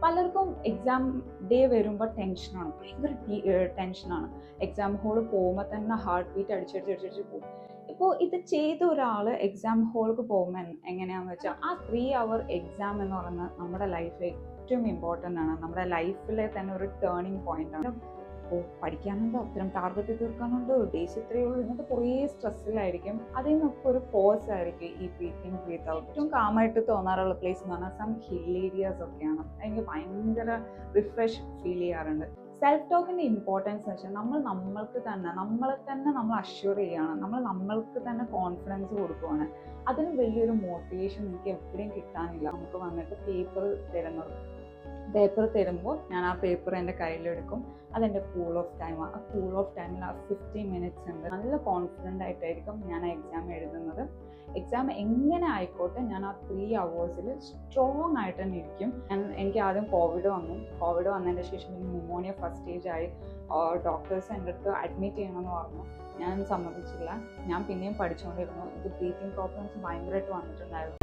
പലർക്കും exam day വരുമ്പോൾ ടെൻഷനാണ്, ഭയങ്കര ടെൻഷനാണ്. എക്സാം ഹോളിൽ പോകുമ്പോൾ തന്നെ ഹാർട്ട് ബീറ്റ് അടിച്ചടിച്ചടിച്ചടിച്ച് പോകും. ഇപ്പോൾ ഇത് ചെയ്ത ഒരാൾ എക്സാം ഹോളിലേക്ക് പോകുമ്പോൾ എങ്ങനെയാണെന്ന് വെച്ചാൽ, ആ 3 hour എക്സാം എന്ന് പറയുന്നത് നമ്മുടെ ലൈഫിൽ ഏറ്റവും ഇമ്പോർട്ടൻ്റ് ആണ്. നമ്മുടെ ലൈഫിലെ തന്നെ ഒരു ടേണിംഗ് പോയിന്റ് ആണ്. അപ്പോൾ പഠിക്കാനുണ്ട്, അത്തരം ടാർഗറ്റ് തീർക്കാനുണ്ട്, ഡേയ്സ് ഇത്രയേ ഉള്ളൂ, ഇങ്ങനത്തെ കുറേ സ്ട്രെസ്സിലായിരിക്കും. അതിൽ നിന്നൊക്കെ ഒരു പോസ് ആയിരിക്കും ഈ ബ്രീത്ത് ഇൻ ബ്രീത്ത് ഔട്ട്. ഏറ്റവും കാമായിട്ട് തോന്നാറുള്ള പ്ലേസ് എന്ന് പറഞ്ഞാൽ സം ഹിൽ ഏരിയാസ് ഒക്കെയാണ്. എനിക്ക് ഭയങ്കര റിഫ്രഷ് ഫീൽ ചെയ്യാറുണ്ട്. സെൽഫ് ടോക്കിൻ്റെ ഇമ്പോർട്ടൻസ് എന്ന് വെച്ചാൽ, നമ്മളെ തന്നെ നമ്മൾ അഷ്യൂർ ചെയ്യുകയാണ്, നമ്മൾക്ക് തന്നെ കോൺഫിഡൻസ് കൊടുക്കുകയാണ്. അതിന് വലിയൊരു മോട്ടിവേഷൻ എനിക്ക് എവിടെയും കിട്ടാനില്ല. നമുക്ക് വന്നിട്ട് പേപ്പർ തരുമ്പോൾ ഞാൻ ആ പേപ്പർ എൻ്റെ കയ്യിലെടുക്കും. അതെൻ്റെ കൂൾ ഓഫ് ടൈമാണ്. ആ കൂൾ ഓഫ് ടൈമിൽ ആ 15 minutes ഉണ്ട്. നല്ല കോൺഫിഡൻ്റ് ആയിട്ടായിരിക്കും ഞാൻ ആ എക്സാം എഴുതുന്നത്. എക്സാം എങ്ങനെ ആയിക്കോട്ടെ, ഞാൻ ആ 3 hours സ്ട്രോങ് ആയിട്ട് തന്നെ ഇരിക്കും. എനിക്ക് ആദ്യം കോവിഡ് വന്നതിൻ്റെ ശേഷം പിന്നെ ന്യൂമോണിയ ഫസ്റ്റ് സ്റ്റേജ് ആയി. ഡോക്ടേഴ്സ് എൻ്റെ അടുത്ത് അഡ്മിറ്റ് ചെയ്യണമെന്ന് പറഞ്ഞു. ഞാൻ സമ്മതിച്ചില്ല. ഞാൻ പിന്നെയും പഠിച്ചുകൊണ്ടിരുന്നു. ഇത് ബ്രീത്തിങ് പ്രോബ്ലംസ് ഭയങ്കരമായിട്ട് വന്നിട്ടുണ്ടായിരുന്നു.